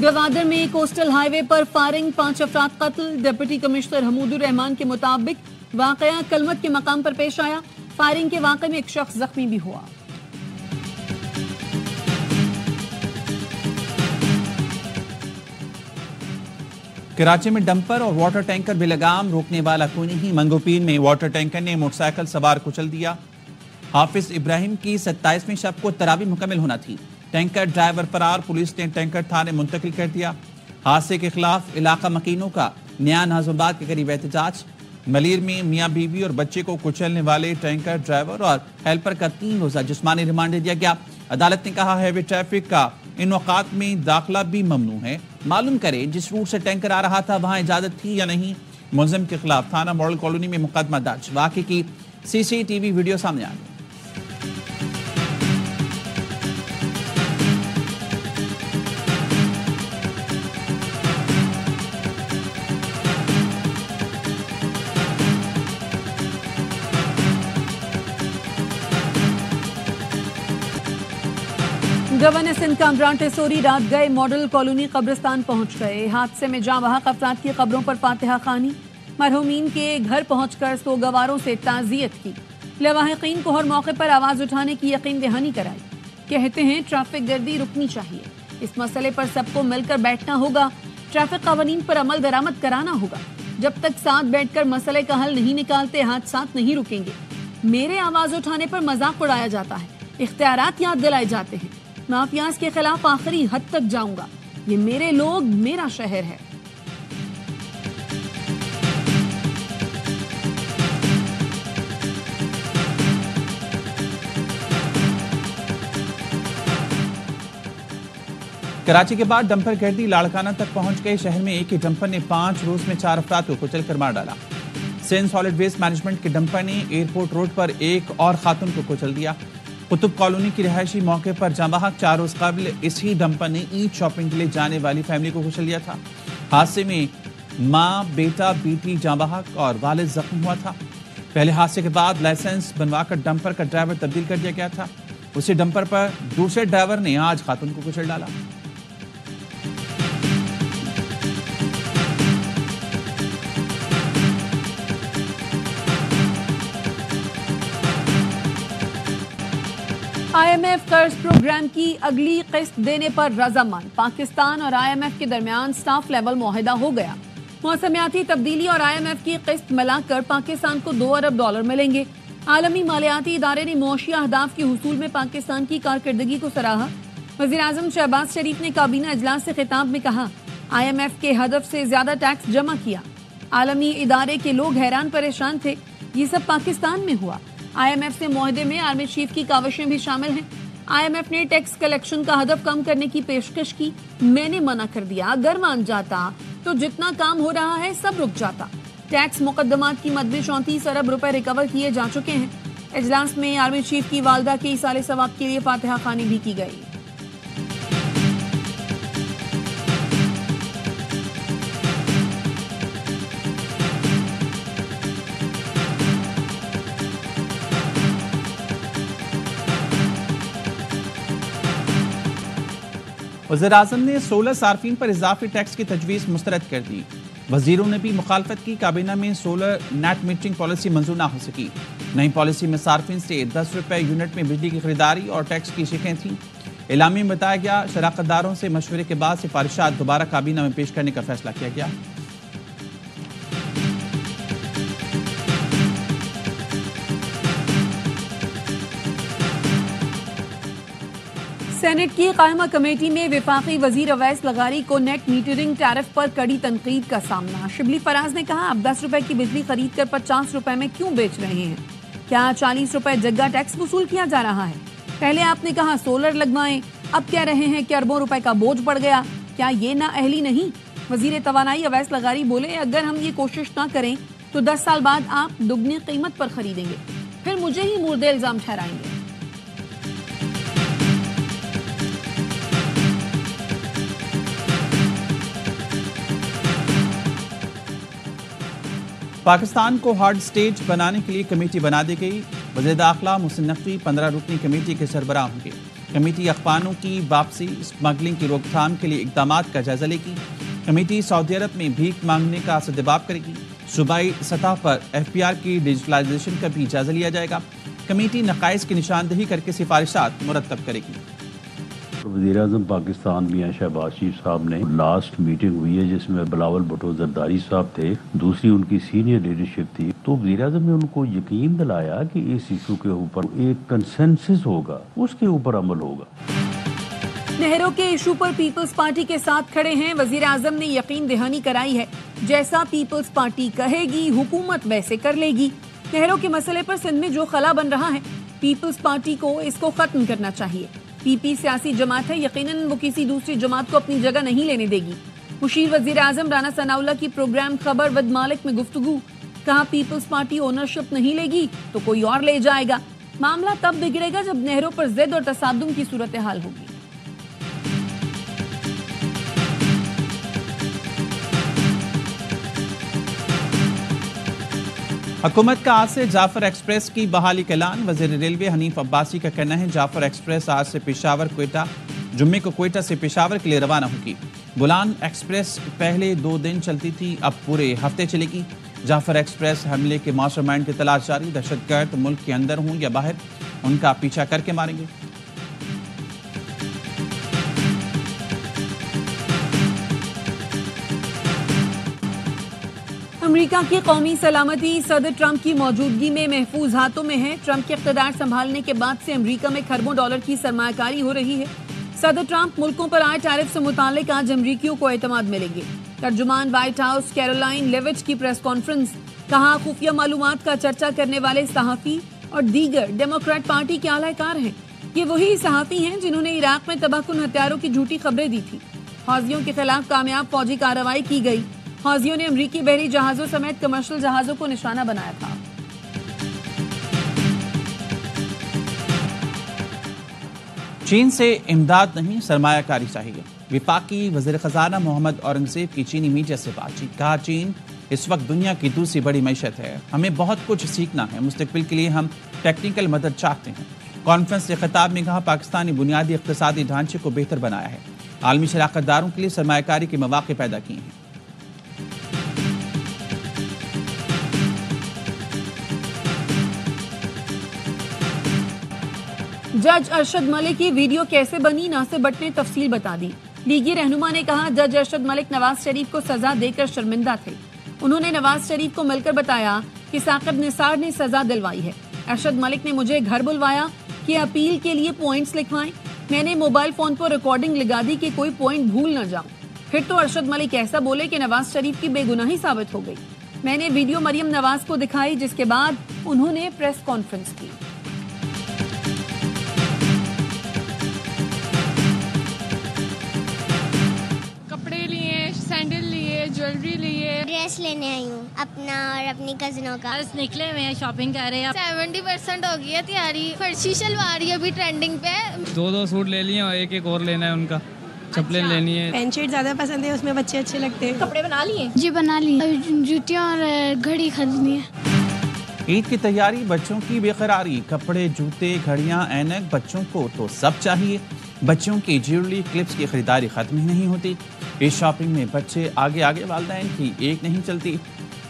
गवादर में coastal highway पर firing, 5 अफराद कत्ल। डिप्टी कमिश्नर हमूदुर रहमान के मुताबिक वाकया कलमत के मकाम पर पेश आया। फायरिंग के वाकये में एक शख्स जख्मी भी हुआ। कराची में डंपर और वाटर टैंकर बेलगाम, रोकने वाला कोई नहीं। मंगोपीर में वाटर टैंकर ने मोटरसाइकिल सवार कुचल दिया। हाफिज इब्राहिम की 27वीं शब को तरावी मुकम्मल होना थी। टैंकर ड्राइवर फरार, पुलिस ने टैंकर थाने मुंतकिल कर दिया। हादसे के खिलाफ इलाका मकीनों का नया नाजुबाद के करीब एहतजाज। मलीर में मियाँ बीवी और बच्चे को कुचलने वाले टैंकर ड्राइवर और हेल्पर का 3 रोजा जिस्मानी रिमांड दिया गया। अदालत ने कहा हैवी ट्रैफिक का इन औकात में दाखिला भी ममनू है। मालूम करें जिस रूट से टैंकर आ रहा था वहां इजाजत थी या नहीं। मुलजिम के खिलाफ थाना मॉडल कॉलोनी में मुकदमा दर्ज। वाकई की सीसीटीवी वीडियो सामने आ गई। गवर्नर सिंध कामरान टेसोरी रात गए मॉडल कॉलोनी कब्रिस्तान पहुंच गए। हादसे में जाँ बहक अफराद की कब्रों पर फातिहा खानी। मरहूमीन के घर पहुंचकर सोगवारों से ताज़ियत की। लवाहिकीन को हर मौके पर आवाज उठाने की यकीन दहानी कराई। कहते हैं ट्रैफिक गर्दी रुकनी चाहिए। इस मसले पर सबको मिलकर बैठना होगा। ट्रैफिक कानून पर अमल दरामद कराना होगा। जब तक साथ बैठकर मसले का हल नहीं निकालते हादसात नहीं रुकेंगे। मेरे आवाज उठाने पर मजाक उड़ाया जाता है, इख्तियारात याद दिलाए जाते हैं। माफियाज के खिलाफ आखिरी हद तक जाऊंगा। ये मेरे लोग, मेरा शहर है। कराची के बाद डंपर गर्दी लाड़काना तक पहुंच गए। शहर में एक ही डंपर ने 5 रोज में 4 अफराद को कुचल कर मार डाला। सिंध सॉलिड वेस्ट मैनेजमेंट के डंपर ने एयरपोर्ट रोड पर एक और खातून को कुचल दिया। कुतुब कॉलोनी की रिहायशी मौके पर जांबहक 4 रोज कबल इसी डंपर ने ईद शॉपिंग के लिए जाने वाली फैमिली को कुचल दिया था। हादसे में मां, बेटा, बेटी जांबहक और वालिद जख्मी हुआ था। पहले हादसे के बाद लाइसेंस बनवाकर डंपर का ड्राइवर तब्दील कर दिया गया था। उसी डंपर पर दूसरे ड्राइवर ने आज खातून को कुचल डाला। IMF कर्ज प्रोग्राम की अगली किस्त देने पर रजामंद। पाकिस्तान और IMF के दरमियान स्टाफ लेवल मुआहिदा हो गया। मौसमियाती तब्दीली और IMF की किस्त मिलाकर पाकिस्तान को $2 अरब मिलेंगे। आलमी मालियाती इदारे ने मुआशी अहदाफ के हुसूल में पाकिस्तान की कारकर्दगी को सराहा। वज़ीर-ए-आज़म शहबाज शरीफ ने काबीना इजलास से खिताब में कहा, IMF के हदफ से ज्यादा टैक्स जमा किया। आलमी इदारे के लोग हैरान परेशान थे। ये सब पाकिस्तान में हुआ। IMF से मुआहदे में आर्मी चीफ की काविशें भी शामिल हैं। IMF ने टैक्स कलेक्शन का हदफ कम करने की पेशकश की। मैंने मना कर दिया। अगर मान जाता तो जितना काम हो रहा है सब रुक जाता। टैक्स मुकदमात की मद में 34 अरब रुपए रिकवर किए जा चुके हैं। इजलास में आर्मी चीफ की वालदा के इसाले सवाब के लिए फातिहा खानी भी की गई। वज़ीर-ए-आज़म ने 16 सार्फिन पर इजाफी टैक्स की तजवीज़ मुस्तरद कर दी। वजीरों ने भी मुखालफत की। काबीना में सोलर नेट मीटरिंग पॉलिसी मंजूर न हो सकी। नई पॉलिसी में सार्फिन से 10 रुपए यूनिट में बिजली की खरीदारी और टैक्स की शिकें थीं। एलामी में बताया गया, शराकतदारों से मशवरे के बाद सिफारिशात दोबारा काबीना में पेश करने का फैसला किया गया। सेनेट की कायमा कमेटी में विफाकी वजीर अवैस लगारी को नेट मीटरिंग टैरिफ पर कड़ी तनकीद का सामना। शिबली फराज ने कहा, अब 10 रुपए की बिजली खरीद कर 50 रुपए में क्यों बेच रहे हैं? क्या 40 रुपए जग्गा टैक्स वसूल किया जा रहा है? पहले आपने कहा सोलर लगवाएं, अब कह रहे हैं कि अरबों रुपए का बोझ बढ़ गया। क्या ये नाअहली नहीं? वजीर तवानाई अवैस लगारी बोले, अगर हम ये कोशिश ना करें तो 10 साल बाद आप दुगनी कीमत पर खरीदेंगे, फिर मुझे ही मुर्दे इल्जाम ठहराएंगे। पाकिस्तान को हार्ड स्टेट बनाने के लिए कमेटी बना दी गई। वज़ीर दाखिला मोहसिन नकवी 15 रुकनी कमेटी के सरबराह होंगे। कमेटी अखबारों की वापसी, स्मगलिंग की रोकथाम के लिए इकदाम का जायजा लेगी। कमेटी सऊदी अरब में भीख मांगने का सद्देबाब करेगी। सूबाई सतह पर FPR की डिजिटलाइजेशन का भी जायजा लिया जाएगा। कमेटी नकाइस की निशानदेही करके सिफारिशात मुरतब करेगी। वज़ीर-ए-आज़म पाकिस्तान मियां शहबाज शरीफ साहब ने लास्ट मीटिंग हुई है जिसमें बिलावल भुट्टो जरदारी साहब थे, दूसरी उनकी सीनियर लीडरशिप थी। तो वज़ीर-ए-आज़म ने उनको यकीन दिलाया कि इस इशू के ऊपर एक कंसेंसस होगा, उसके ऊपर अमल होगा। नहरों के इशू पर पीपल्स पार्टी के साथ खड़े हैं। वज़ीर आज़म ने यकीन दहानी कराई है, जैसा पीपल्स पार्टी कहेगी हुकूमत वैसे कर लेगी। नहरों के मसले पर सिंध में जो खला बन रहा है, पीपल्स पार्टी को इसको खत्म करना चाहिए। PP सियासी जमात है, यकीनन वो किसी दूसरी जमात को अपनी जगह नहीं लेने देगी। मुशीर वज़ीर आज़म राना सनाउल्लाह की प्रोग्राम खबर विद मालिक में गुफ्तगू, कहा पीपल्स पार्टी ओनरशिप नहीं लेगी तो कोई और ले जाएगा। मामला तब बिगड़ेगा जब नहरों पर जिद और तसादुम की सूरत हाल होगी। हुकूमत का आज से जाफर एक्सप्रेस की बहाली का ऐलान। वज़ीर रेलवे हनीफ अब्बासी का कहना है जाफर एक्सप्रेस आज से पेशावर क्वेटा, जुम्मे को क्वेटा से पेशावर के लिए रवाना होगी। बुलान एक्सप्रेस पहले 2 दिन चलती थी, अब पूरे हफ्ते चलेगी। जाफर एक्सप्रेस हमले के मास्टरमाइंड की तलाश जारी। दहशतगर्द मुल्क के अंदर हों या बाहर, उनका पीछा करके मारेंगे। अमेरिका की कौमी सलामती सदर ट्रंप की मौजूदगी में महफूज हाथों में है। ट्रंप के इख्तिदार संभालने के बाद से अमेरिका में खरबों डॉलर की सरमायाकारी हो रही है। सदर ट्रंप मुल्कों पर आए टैरिफ से मुताल्लिक आज अमरीकियों को एतमाद मिलेंगे। तर्जुमान व्हाइट हाउस कैरोलाइन लेविट की प्रेस कॉन्फ्रेंस, कहा खुफिया मालूमात का चर्चा करने वाले सहाफी और दीगर डेमोक्रेट पार्टी के आलाकार हैं। ये वही सहाफी हैं जिन्होंने इराक में तबाहकुन हथियारों की झूठी खबरें दी थी। हौजियों के खिलाफ कामयाब फौजी कार्रवाई की गई। हौजियों ने अमरीकी बहरी जहाजों समेत कमर्शियल जहाजों को निशाना बनाया था। चीन से इमदाद नहीं, सरमायाकारी चाहिए। विफाकी वज़ीर खजाना मोहम्मद औरंगजेब की चीनी मीडिया से बातचीत, कहा चीन इस वक्त दुनिया की दूसरी बड़ी मैशत है, हमें बहुत कुछ सीखना है, मुस्तकबिल के लिए हम टेक्निकल मदद चाहते हैं। कॉन्फ्रेंस के खिताब में कहा पाकिस्तानी बुनियादी इक़्तिसादी ढांचे को बेहतर बनाया है, आलमी शराकतदारों के लिए सरमायाकारी के मौके पैदा किए हैं। जज अरशद मलिक की वीडियो कैसे बनी, नासिर भट्ट ने तफसील बता दी। लीगी रहनुमा ने कहा जज अरशद मलिक नवाज शरीफ को सजा देकर शर्मिंदा थे। उन्होंने नवाज शरीफ को मिलकर बताया कि साकिब निसार ने सजा दिलवाई है। अरशद मलिक ने मुझे घर बुलवाया कि अपील के लिए पॉइंट्स लिखवाएं। मैंने मोबाइल फोन पर रिकॉर्डिंग लगा दी कि कोई पॉइंट भूल न जाऊं। फिर तो अरशद मलिक ऐसा बोले कि नवाज शरीफ की बेगुनाही साबित हो गई। मैंने वीडियो मरियम नवाज को दिखाई, जिसके बाद उन्होंने प्रेस कॉन्फ्रेंस की। ज्वेलरी लिए, ड्रेस लेने आई हूँ अपना और अपनी कजिनों का। बस निकले हुए हैं, शॉपिंग कर रहे हैं। 70% हो गई है तैयारी। फर्शी शलवार अभी ट्रेंडिंग पे। 2 सूट ले लिए और एक और लेना है उनका। चप्पलें लेनी है। पैंट शर्ट ज्यादा पसंद है, उसमें बच्चे अच्छे लगते हैं। कपड़े बना लिए? जी बना लिए। जूतियाँ और घड़ी खरीदनी है। ईद की तैयारी, बच्चों की बेकरारी, कपड़े, जूते, घड़ियां, ऐनक, बच्चों को तो सब चाहिए। बच्चों की ज्वेलरी, क्लिप्स की खरीदारी खत्म ही नहीं होती। इस शॉपिंग में बच्चे आगे आगे, वालिदैन की एक नहीं चलती।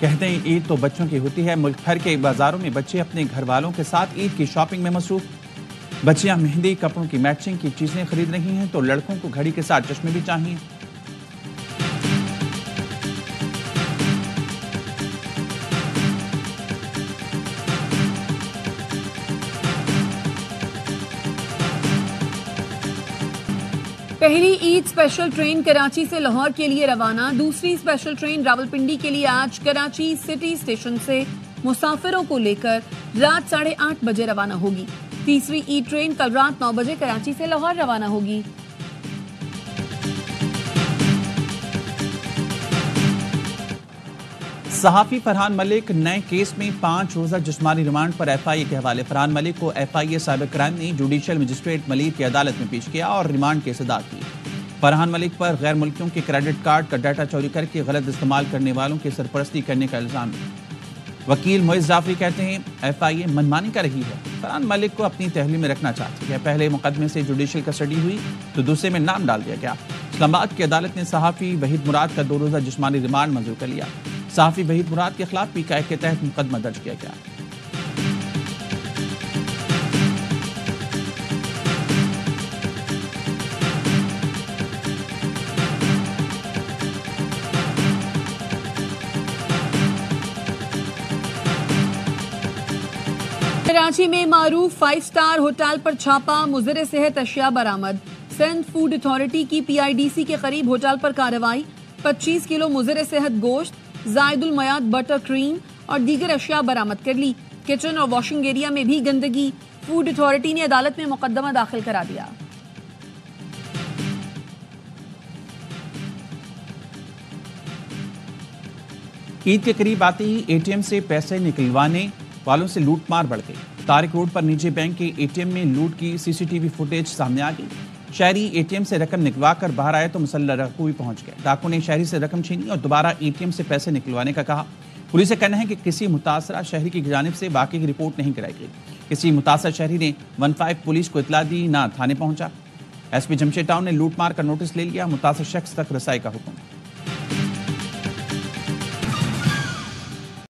कहते हैं ईद तो बच्चों की होती है। मुल्क भर के बाजारों में बच्चे अपने घर वालों के साथ ईद की शॉपिंग में मसरूफ। बच्चियां मेहंदी, कपड़ों की मैचिंग की चीजें खरीद रही हैं, तो लड़कों को घड़ी के साथ चश्मे भी चाहिए। पहली ईद स्पेशल ट्रेन कराची से लाहौर के लिए रवाना। दूसरी स्पेशल ट्रेन रावलपिंडी के लिए आज कराची सिटी स्टेशन से मुसाफिरों को लेकर रात 8:30 बजे रवाना होगी। तीसरी ईद ट्रेन कल रात 9 बजे कराची से लाहौर रवाना होगी। सहाफी फरहान मलिक नए केस में 5 रोजा जिस्मानी रिमांड पर FIA के हवाले। फरहान मलिक को FIA साइबर क्राइम ने जुडिशियल मजिस्ट्रेट मलिक की अदालत में पेश किया और रिमांड की सजा की। फरहान मलिक पर गैर मुल्कियों के क्रेडिट कार्ड का डाटा चोरी करके गलत इस्तेमाल करने वालों की सरपरस्ती करने का इल्जाम है। वकील मोइज जाफरी कहते हैं FIA मनमानी कर रही है। फरहान मलिक को अपनी तहलील में रखना चाहती है। पहले मुकदमे से जुडिशियल कस्टडी हुई तो दूसरे में नाम डाल दिया गया। इस्लामाबाद की अदालत ने सहाफ़ी वहीद मुराद का 2 रोज़ा जिस्मानी रिमांड मंजूर कर लिया। सहाफ़ी वहीद मुराद के खिलाफ PKI के तहत मुकदमा दर्ज किया गया। कराची में मारूफ 5 स्टार होटल पर छापा, मुज़र सेहत अशिया बरामद। सिंध फूड अथॉरिटी की PIDC के करीब होटल पर कार्रवाई। 25 किलो मुज़र सेहत गोश्त, जायदुल मयाद बटर क्रीम और दीगर अशिया बरामद कर ली। किचन और वॉशिंग एरिया में भी गंदगी। फूड अथॉरिटी ने अदालत में मुकदमा दाखिल करा दिया। ईद के करीब आते ही ATM से पैसे निकलवाने वालों से लूटमार बढ़ गई। तारिक रोड पर निजी बैंक के ATM में लूट की CCTV फुटेज सामने आ गई। शहरी ATM से रकम निकलवा कर बाहर आए तो मुसल्लह डाकू भी पहुंच गए। डाकू ने शहरी से रकम छीनी और दोबारा ATM से पैसे निकलवाने का कहा। पुलिस का कहना है कि किसी मुतासरा शहरी की जानिब से वाकई की रिपोर्ट नहीं कराई गई। किसी मुतासरा शहरी ने 15 पुलिस को इतला दी, ना थाने पहुंचा। SP जमशेद टाउन ने लूटमार का नोटिस ले लिया। मुतासर शख्स तक रसाई का हुक्म।